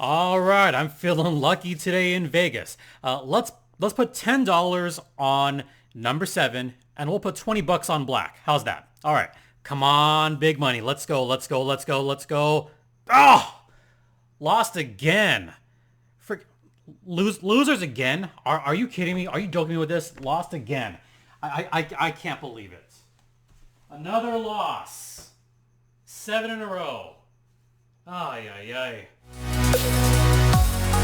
All right, I'm feeling lucky today in Vegas. Let's put $10 on number 7 and we'll put $20 on black. How's that? All right. Come on, big money. Let's go. Let's go. Let's go. Let's go. Oh, lost again. Frick, losers again? Are you kidding me? Are you joking me with this? Lost again. I can't believe it. Another loss. 7 in a row. Ay, ay, ay.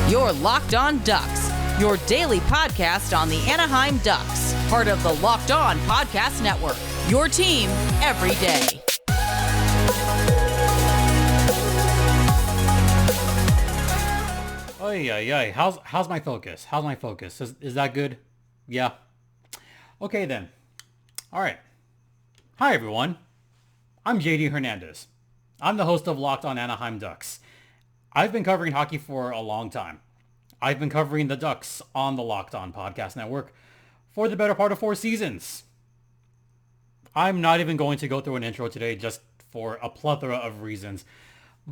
You're Locked On Ducks, your daily podcast on the Anaheim Ducks, part of the Locked On Podcast Network, your team every day. Ay, ay, ay. How's my focus? How's my focus? Is that good? Yeah. Okay then. All right. Hi everyone. I'm JD Hernandez. I'm the host of Locked On Anaheim Ducks. I've been covering hockey for a long time. I've been covering the Ducks on the Locked On Podcast Network for the better part of 4 seasons. I'm not even going to go through an intro today just for a plethora of reasons.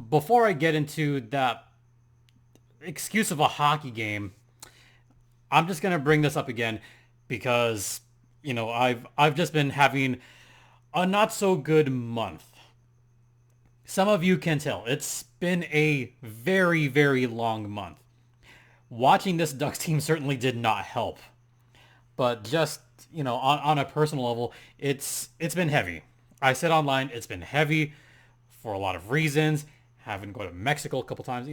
Before I get into that excuse of a hockey game, I'm just going to bring this up again because, I've just been having a not so good month. Some of you can tell. It's been a very, very long month. Watching this Ducks team certainly did not help. But just, on a personal level, it's been heavy. I said online, it's been heavy for a lot of reasons. Having to go to Mexico a couple times,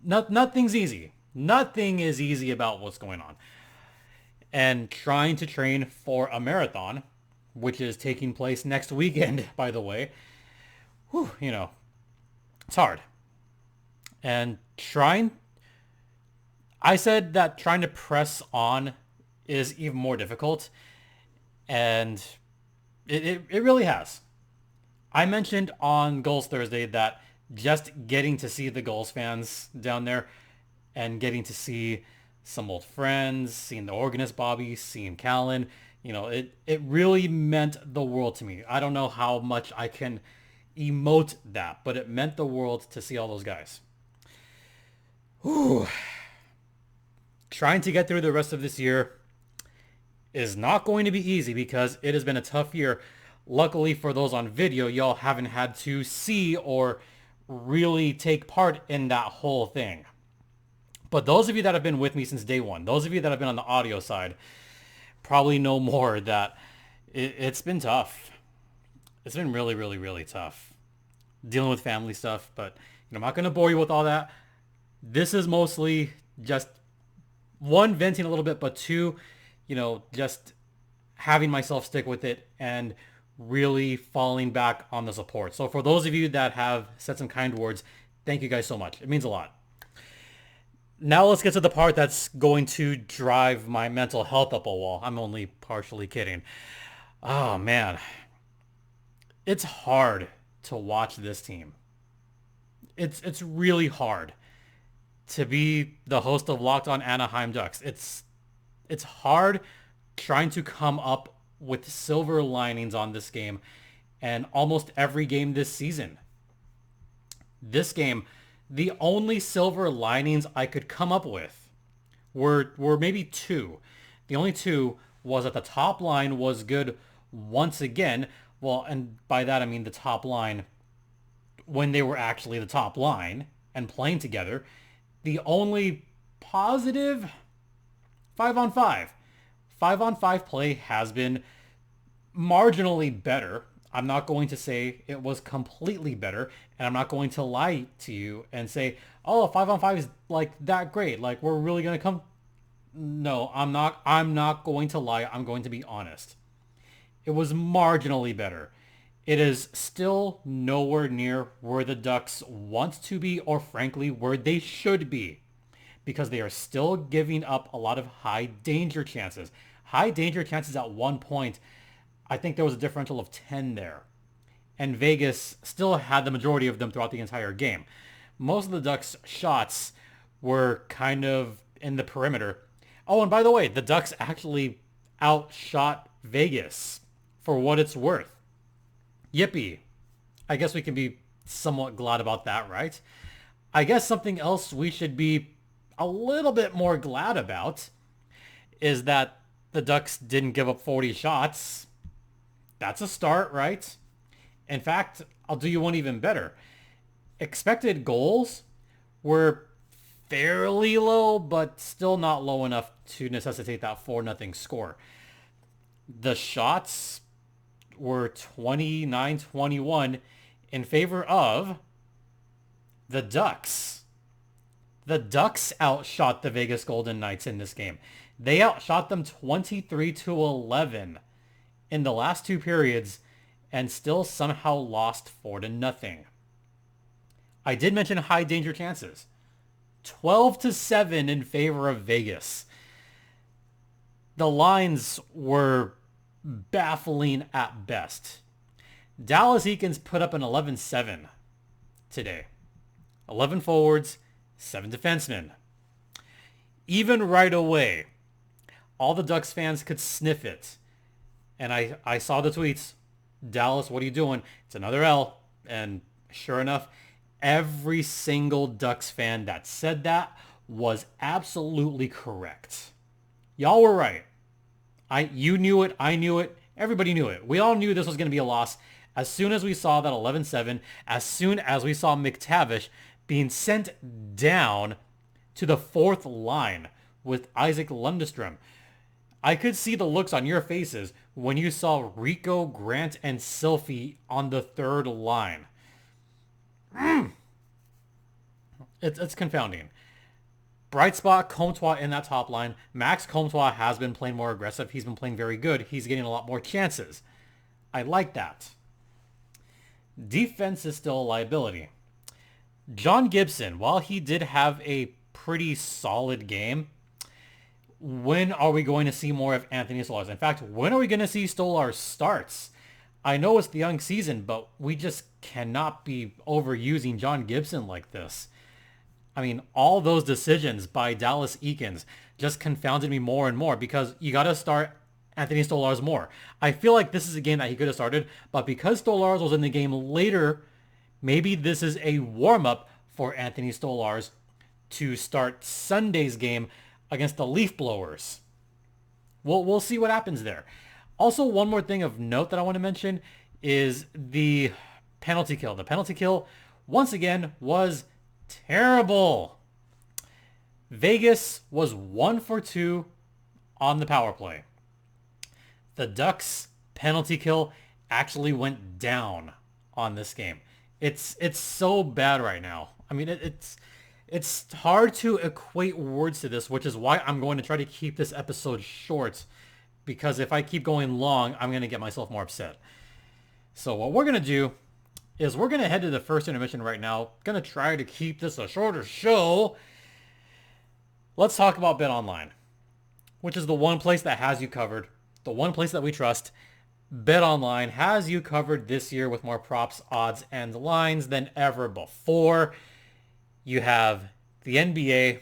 nothing's easy. Nothing is easy about what's going on. And trying to train for a marathon, which is taking place next weekend, by the way. Whew, it's hard. And I said that trying to press on is even more difficult. And it really has. I mentioned on Goals Thursday that just getting to see the Goals fans down there and getting to see some old friends, seeing the organist Bobby, seeing Callan, it really meant the world to me. I don't know how much I can emote that, but it meant the world to see all those guys. Whew. Trying to get through the rest of this year is not going to be easy because it has been a tough year. Luckily for those on video, y'all haven't had to see or really take part in that whole thing. But those of you that have been with me since day one, those of you that have been on the audio side, probably know more that it's been tough. It's been really, really, really tough dealing with family stuff, but I'm not going to bore you with all that. This is mostly just one, venting a little bit, but two, just having myself stick with it and really falling back on the support. So for those of you that have said some kind words, thank you guys so much. It means a lot. Now let's get to the part that's going to drive my mental health up a wall. I'm only partially kidding. Oh man. It's hard to watch this team. It's really hard to be the host of Locked On Anaheim Ducks. It's hard trying to come up with silver linings on this game and almost every game this season. This game, the only silver linings I could come up with were maybe 2. The only 2 was that the top line was good once again. Well, and by that I mean the top line when they were actually the top line and playing together. The only positive 5-on-5. 5-on-5 play has been marginally better. I'm not going to say it was completely better, and I'm not going to lie to you and say, oh, 5-on-5 is like that great. Like we're really going to come. No, I'm not going to lie. I'm going to be honest. It was marginally better. It is still nowhere near where the Ducks want to be or frankly where they should be because they are still giving up a lot of high danger chances. High danger chances at one point, I think there was a differential of 10 there. And Vegas still had the majority of them throughout the entire game. Most of the Ducks' shots were kind of in the perimeter. Oh, and by the way, the Ducks actually outshot Vegas for what it's worth. Yippee. I guess we can be somewhat glad about that, right? I guess something else we should be a little bit more glad about is that the Ducks didn't give up 40 shots. That's a start, right? In fact, I'll do you one even better. Expected goals were fairly low, but still not low enough to necessitate that 4-0 score. The shots were 29-21 in favor of the Ducks. The Ducks outshot the Vegas Golden Knights in this game. They outshot them 23-11 in the last two periods and still somehow lost 4-0. I did mention high danger chances. 12-7 in favor of Vegas. The lines were baffling at best. Dallas Eakins put up an 11-7 today. 11 forwards, 7 defensemen. Even right away, all the Ducks fans could sniff it. And I saw the tweets. Dallas, what are you doing? It's another L. And sure enough, every single Ducks fan that said that was absolutely correct. Y'all were right. You knew it. I knew it. Everybody knew it. We all knew this was going to be a loss. As soon as we saw that 11-7, as soon as we saw McTavish being sent down to the fourth line with Isaac Lundestrom, I could see the looks on your faces when you saw Rico, Grant, and Silphy on the third line. It's confounding. Bright spot, Comtois in that top line. Max Comtois has been playing more aggressive. He's been playing very good. He's getting a lot more chances. I like that. Defense is still a liability. John Gibson, while he did have a pretty solid game, when are we going to see more of Anthony Stolarz? In fact, when are we going to see Stolarz starts? I know it's the young season, but we just cannot be overusing John Gibson like this. I mean, all those decisions by Dallas Eakins just confounded me more and more because you got to start Anthony Stolarz more. I feel like this is a game that he could have started, but because Stolarz was in the game later, maybe this is a warm-up for Anthony Stolarz to start Sunday's game against the Leaf Blowers. We'll see what happens there. Also, one more thing of note that I want to mention is the penalty kill. The penalty kill, once again, was terrible. Vegas was 1 for 2 on the power play. The Ducks penalty kill actually went down on this game. It's so bad right now. I mean, it's hard to equate words to this, which is why I'm going to try to keep this episode short, because if I keep going long, I'm going to get myself more upset. So what we're going to do is we're going to head to the first intermission right now. Going to try to keep this a shorter show. Let's talk about BetOnline, which is the one place that has you covered, the one place that we trust. BetOnline has you covered this year with more props, odds, and lines than ever before. You have the NBA.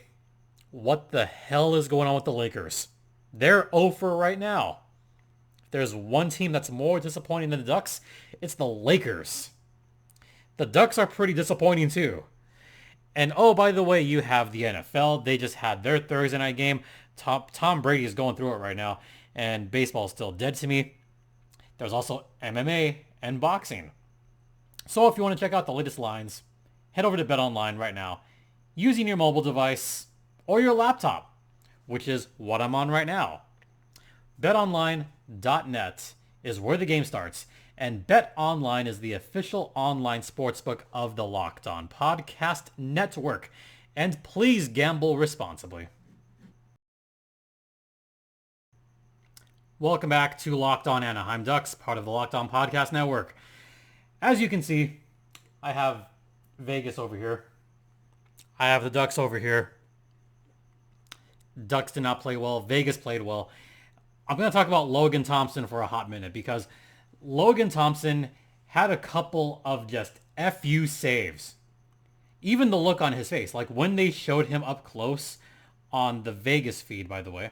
What the hell is going on with the Lakers? They're 0 for right now. If there's one team that's more disappointing than the Ducks, it's the Lakers. The Ducks are pretty disappointing too. And oh, by the way, you have the NFL. They just had their Thursday night game. Tom Brady is going through it right now, and baseball is still dead to me. There's also MMA and boxing. So if you want to check out the latest lines, head over to BetOnline right now using your mobile device or your laptop, which is what I'm on right now. BetOnline.net is where the game starts, and BetOnline is the official online sportsbook of the Locked On Podcast Network. And please gamble responsibly. Welcome back to Locked On Anaheim Ducks, part of the Locked On Podcast Network. As you can see, I have Vegas over here. I have the Ducks over here. Ducks did not play well. Vegas played well. I'm going to talk about Logan Thompson for a hot minute because Logan Thompson had a couple of just FU saves. Even the look on his face, like when they showed him up close on the Vegas feed, by the way,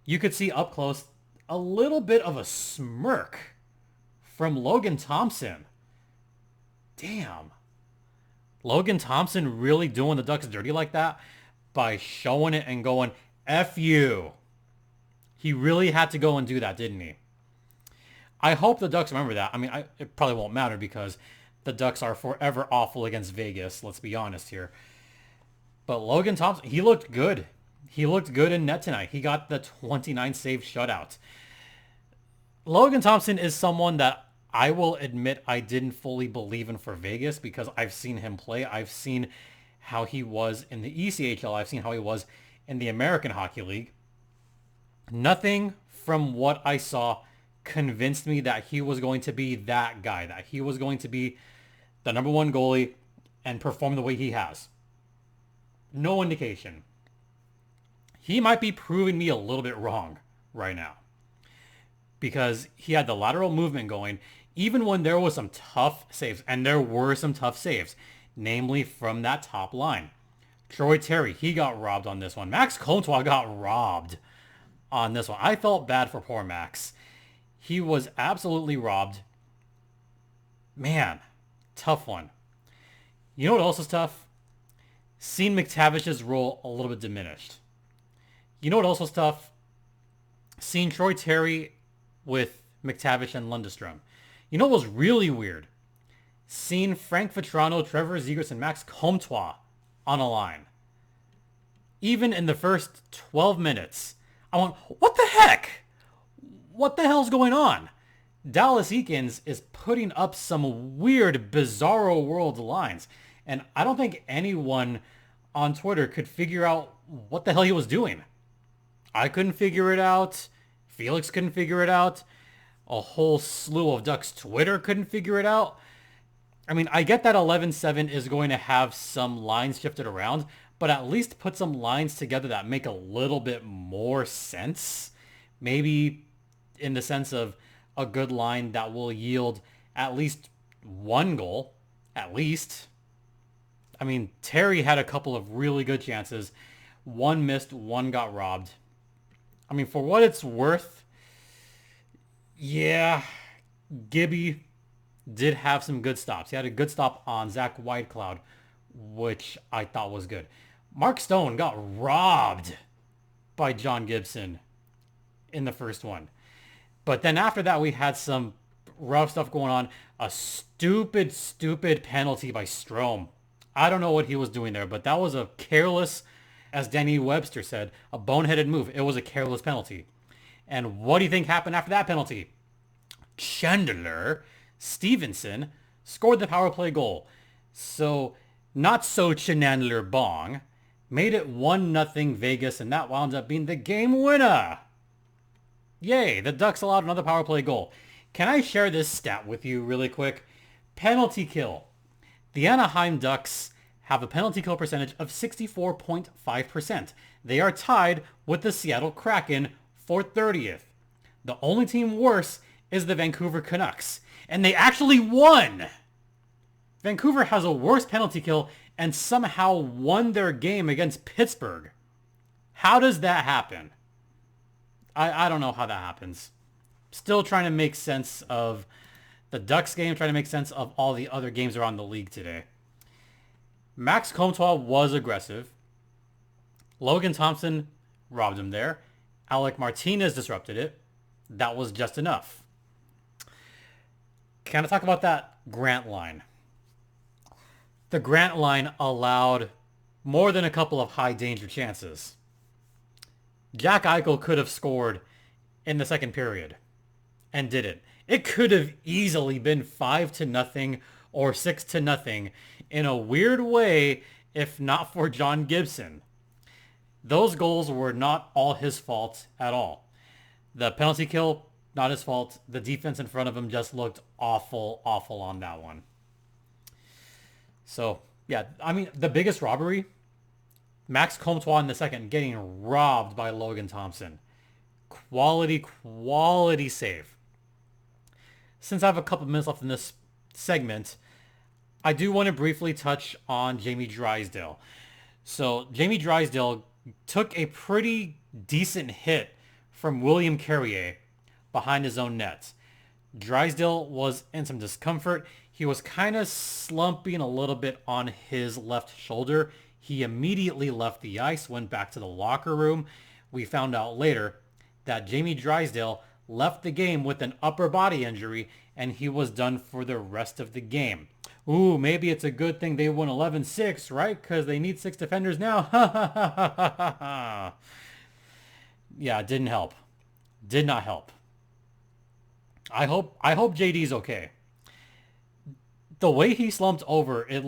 you could see up close a little bit of a smirk from Logan Thompson. Damn. Logan Thompson really doing the Ducks dirty like that by showing it and going, F you. He really had to go and do that, didn't he? I hope the Ducks remember that. I mean, it probably won't matter because the Ducks are forever awful against Vegas. Let's be honest here. But Logan Thompson, he looked good. He looked good in net tonight. He got the 29 save shutout. Logan Thompson is someone that I will admit I didn't fully believe in for Vegas because I've seen him play. I've seen how he was in the ECHL. I've seen how he was in the American Hockey League. Nothing from what I saw convinced me that he was going to be that guy, that he was going to be the number one goalie and perform the way he has. No indication. He might be proving me a little bit wrong right now because he had the lateral movement going even when there was some tough saves, and there were some tough saves, namely from that top line. Troy Terry, he got robbed on this one. Max Comtois got robbed on this one. I felt bad for poor Max. He was absolutely robbed. Man, tough one. You know what else is tough? Seeing McTavish's role a little bit diminished. You know what else was tough? Seeing Troy Terry with McTavish and Lundestrom. You know what was really weird? Seeing Frank Vetrano, Trevor Zegras, and Max Comtois on a line. Even in the first 12 minutes, I went, what the heck? What the hell's going on? Dallas Eakins is putting up some weird, bizarro world lines. And I don't think anyone on Twitter could figure out what the hell he was doing. I couldn't figure it out. Felix couldn't figure it out. A whole slew of Ducks Twitter couldn't figure it out. I mean, I get that 11-7 is going to have some lines shifted around, but at least put some lines together that make a little bit more sense. Maybe in the sense of a good line that will yield at least one goal. At least. I mean, Terry had a couple of really good chances. One missed, one got robbed. I mean, for what it's worth, yeah, Gibby did have some good stops. He had a good stop on Zach Whitecloud, which I thought was good. Mark Stone got robbed by John Gibson in the first one. But then after that, we had some rough stuff going on. A stupid penalty by Strome. I don't know what he was doing there, but that was a careless, as Danny Webster said, a boneheaded move. It was a careless penalty. And what do you think happened after that penalty? Chandler Stevenson scored the power play goal. So, not so Chandler Bong made it 1-0 Vegas, and that wound up being the game winner. Yay, the Ducks allowed another power play goal. Can I share this stat with you really quick? Penalty kill. The Anaheim Ducks have a penalty kill percentage of 64.5%. They are tied with the Seattle Kraken for 30th. The only team worse is the Vancouver Canucks. And they actually won! Vancouver has a worse penalty kill and somehow won their game against Pittsburgh. How does that happen? I don't know how that happens. Still trying to make sense of the Ducks game, trying to make sense of all the other games around the league today. Max Comtois was aggressive. Logan Thompson robbed him there. Alec Martinez disrupted it. That was just enough. Can I talk about that Grant line? The Grant line allowed more than a couple of high danger chances. Jack Eichel could have scored in the second period and didn't. It could have easily been 5-0 or 6-0 in a weird way if not for John Gibson. Those goals were not all his fault at all. The penalty kill, not his fault. The defense in front of him just looked awful on that one. So, yeah, I mean, the biggest robbery, Max Comtois in the second getting robbed by Logan Thompson. Quality save. Since I have a couple minutes left in this segment, I do want to briefly touch on Jamie Drysdale. So, Jamie Drysdale took a pretty decent hit from William Carrier behind his own net. Drysdale was in some discomfort. He was kind of slumping a little bit on his left shoulder. He immediately left the ice, went back to the locker room. We found out later that Jamie Drysdale left the game with an upper body injury, and he was done for the rest of the game. Ooh, maybe it's a good thing they won 11-6, right? Because they need 6 defenders now. Yeah, it didn't help. Did not help. I hope JD's okay. The way he slumped over, it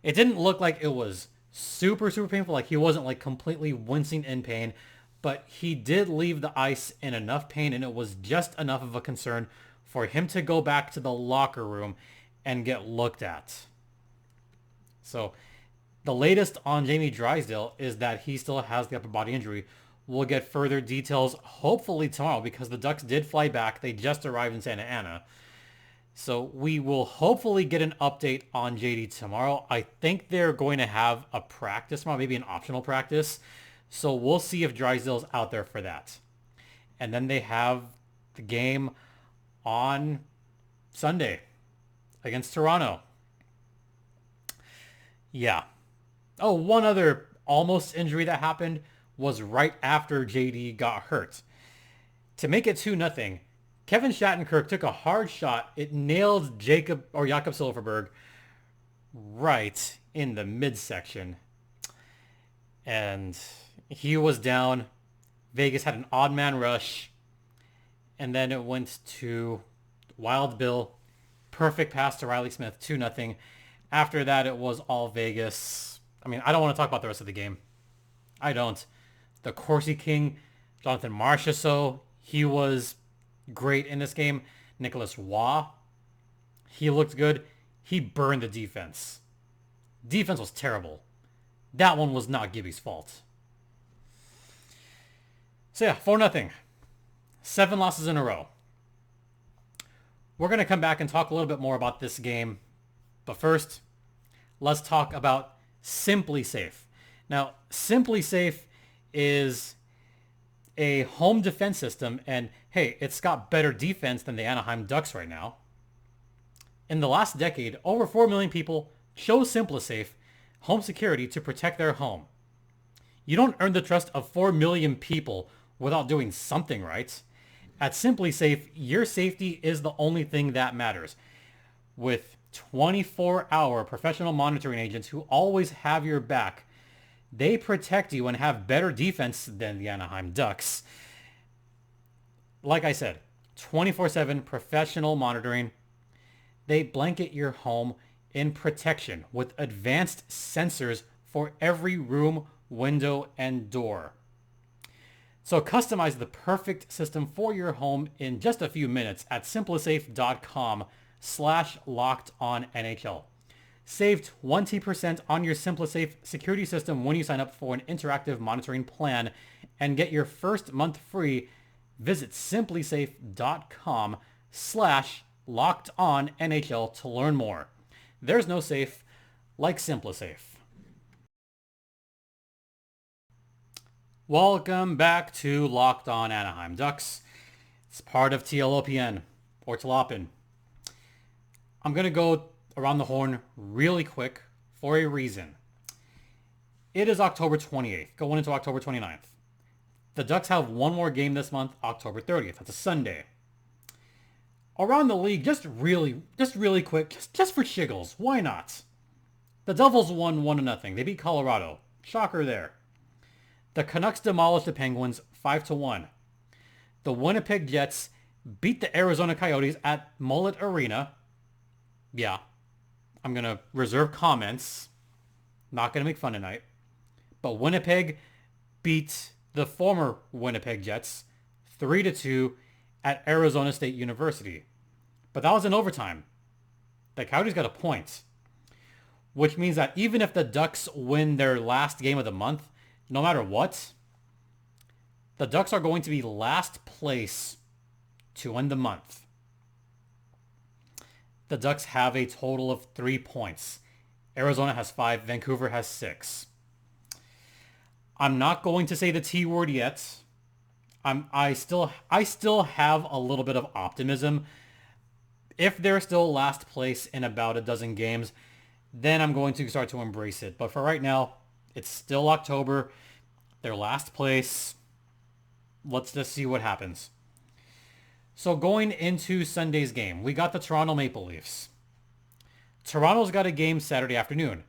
didn't look like it was super, super painful. Like he wasn't like completely wincing in pain, but he did leave the ice in enough pain, and it was just enough of a concern for him to go back to the locker room and get looked at. So the latest on Jamie Drysdale is that he still has the upper body injury. We'll get further details hopefully tomorrow because the Ducks did fly back. They just arrived in Santa Ana. So we will hopefully get an update on JD tomorrow. I think they're going to have a practice tomorrow, maybe an optional practice. So we'll see if Drysdale's out there for that. And then they have the game on Sunday against Toronto. Yeah. Oh, one other almost injury that happened was right after JD got hurt. To make it 2-0, Kevin Shattenkirk took a hard shot. It nailed Jakob Silfverberg right in the midsection. And he was down. Vegas had an odd man rush. And then it went to Wild Bill. Perfect pass to Riley Smith, 2-0. After that, it was all Vegas. I mean, I don't want to talk about the rest of the game. I don't. The Corsi King, Jonathan Marchessault, he was great in this game. Nicholas Waugh, he looked good. He burned the defense. Defense was terrible. That one was not Gibby's fault. So yeah, 4-0. 7 losses in a row. We're going to come back and talk a little bit more about this game. But first, let's talk about Simply Safe. Now, Simply Safe is a home defense system, and hey, it's got better defense than the Anaheim Ducks right now. In the last decade, over 4 million people chose SimpliSafe home security to protect their home. You don't earn the trust of 4 million people without doing something right. At SimpliSafe, your safety is the only thing that matters. With 24-hour professional monitoring agents who always have your back, they protect you and have better defense than the Anaheim Ducks. Like I said, 24/7 professional monitoring. They blanket your home in protection with advanced sensors for every room, window, and door. So customize the perfect system for your home in just a few minutes at simplisafe.com/lockedonnhl. Save 20% on your SimpliSafe security system when you sign up for an interactive monitoring plan and get your first month free. Visit simplisafe.com/lockedonnhl to learn more. There's no safe like SimpliSafe. Welcome back to Locked On Anaheim Ducks. It's part of TLOPN, or TLOPN. I'm going to go around the horn really quick for a reason. It is October 28th, going into October 29th. The Ducks have one more game this month, October 30th. That's a Sunday. Around the league, just really quick, just for shiggles, why not? The Devils won 1-0. They beat Colorado. Shocker there. The Canucks demolished the Penguins 5-1. The Winnipeg Jets beat the Arizona Coyotes at Mullet Arena. Yeah, I'm going to reserve comments. Not going to make fun tonight. But Winnipeg beat the former Winnipeg Jets 3-2 at Arizona State University. But that was in overtime. The Coyotes got a point. Which means that even if the Ducks win their last game of the month, no matter what, the Ducks are going to be last place to end the month. The Ducks have a total of 3 points. Arizona has 5. Vancouver has 6. I'm not going to say the T word yet. I still have a little bit of optimism, If they're still last place in about a dozen games, then I'm going to start to embrace it. But for right now, it's still October. They're last place. Let's just see what happens. So going into Sunday's game, we got the Toronto Maple Leafs. Toronto's got a game Saturday afternoon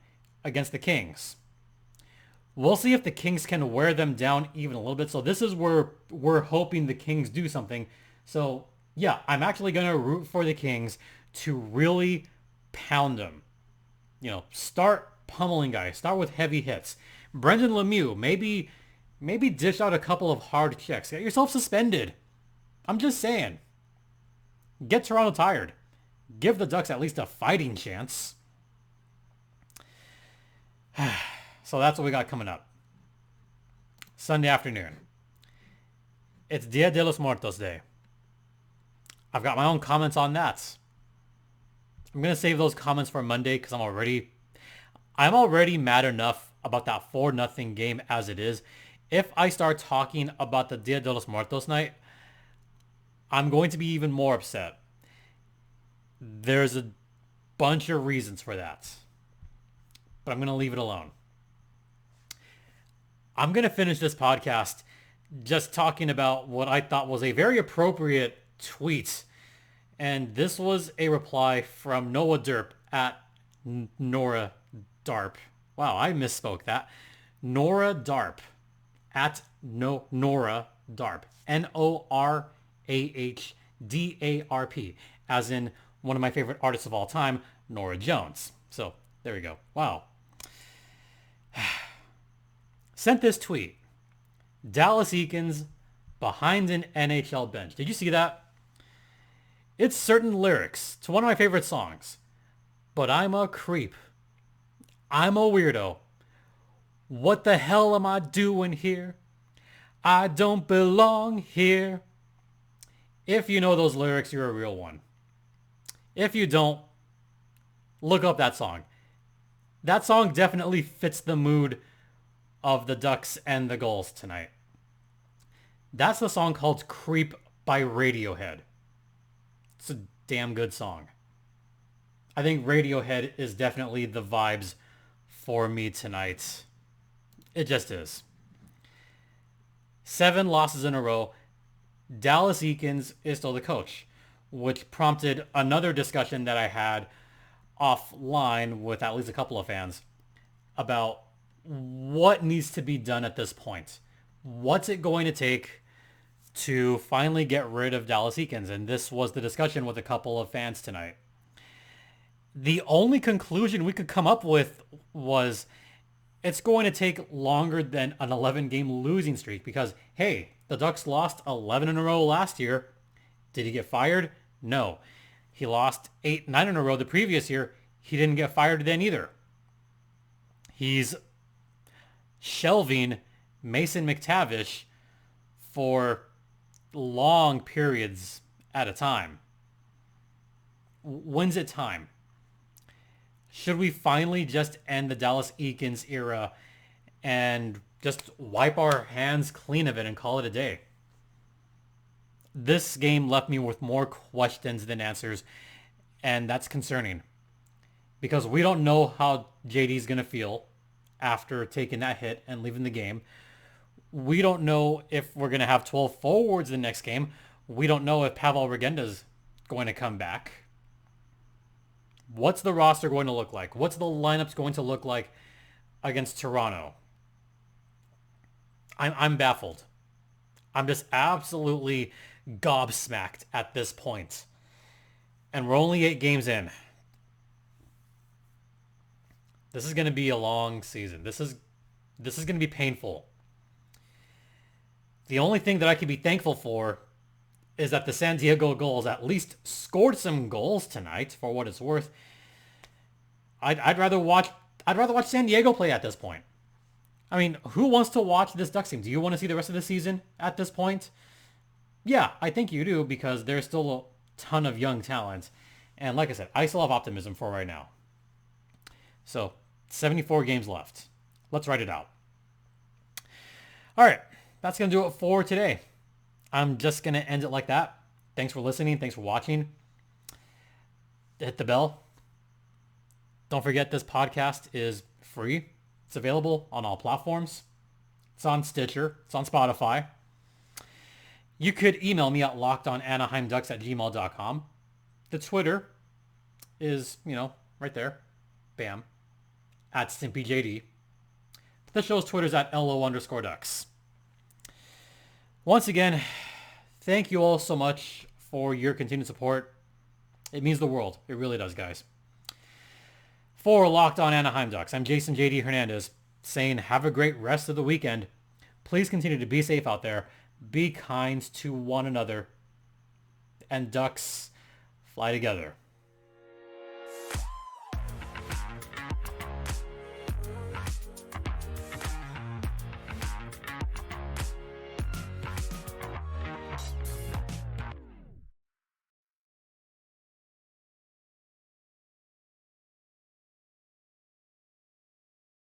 against the Kings. We'll see if the Kings can wear them down even a little bit. So this is where we're hoping the Kings do something. So yeah, I'm actually going to root for the Kings to really pound them. Start pummeling guys. Start with heavy hits. Brendan Lemieux, maybe dish out a couple of hard checks. Get yourself suspended. I'm just saying. Get Toronto tired. Give the Ducks at least a fighting chance. So that's what we got coming up. Sunday afternoon. It's Dia de los Muertos Day. I've got my own comments on that. I'm going to save those comments for Monday because I'm already mad enough about that 4-0 game as it is. If I start talking about the Dia de los Muertos night, I'm going to be even more upset. There's a bunch of reasons for that. But I'm going to leave it alone. I'm going to finish this podcast just talking about what I thought was a very appropriate tweet. And this was a reply from Noah Derp at Nora Darp. Wow, I misspoke that. Nora Darp at Nora Darp. NORAHDARP. As in one of my favorite artists of all time, Nora Jones. So there we go. Wow. Sent this tweet. Dallas Eakins behind an NHL bench. Did you see that? It's certain lyrics to one of my favorite songs. But I'm a creep. I'm a weirdo. What the hell am I doing here? I don't belong here. If you know those lyrics, you're a real one. If you don't, look up that song. That song definitely fits the mood of the Ducks and the goals tonight. That's the song called Creep by Radiohead. It's a damn good song. I think Radiohead is definitely the vibes for me tonight. It just is. 7 losses in a row. Dallas Eakins is still the coach, which prompted another discussion that I had offline with at least a couple of fans about what needs to be done at this point. What's it going to take to finally get rid of Dallas Eakins? And this was the discussion with a couple of fans tonight. The only conclusion we could come up with was it's going to take longer than an 11-game losing streak because, hey, the Ducks lost 11 in a row last year. Did he get fired? No. He lost 9 in a row the previous year. He didn't get fired then either. He's shelving Mason McTavish for long periods at a time. When's it time? Should we finally just end the Dallas Eakins era and just wipe our hands clean of it and call it a day? This game left me with more questions than answers, and that's concerning. Because we don't know how JD's going to feel after taking that hit and leaving the game. We don't know if we're going to have 12 forwards the next game. We don't know if Pavel Regenda's going to come back. What's the roster going to look like? What's the lineups going to look like against Toronto? I'm baffled. I'm just absolutely gobsmacked at this point. And we're only 8 games in. This is going to be a long season. This is going to be painful. The only thing that I can be thankful for is that the San Diego Gulls at least scored some goals tonight, for what it's worth. I'd rather watch San Diego play at this point. I mean, who wants to watch this Ducks team? Do you want to see the rest of the season at this point? Yeah, I think you do, because there's still a ton of young talent. And like I said, I still have optimism for right now. So, 74 games left. Let's write it out. All right, that's going to do it for today. I'm just going to end it like that. Thanks for listening. Thanks for watching. hit the bell. Don't forget this podcast is free. It's available on all platforms. It's on Stitcher. It's on Spotify. You could email me at lockedonanaheimducks@gmail.com. The Twitter is, right there. Bam. At StimpyJD. The show's Twitter's at LO_Ducks. Once again, thank you all so much for your continued support. It means the world. It really does, guys. For Locked On Anaheim Ducks, I'm Jason JD Hernandez saying have a great rest of the weekend. Please continue to be safe out there. Be kind to one another. And Ducks, fly together.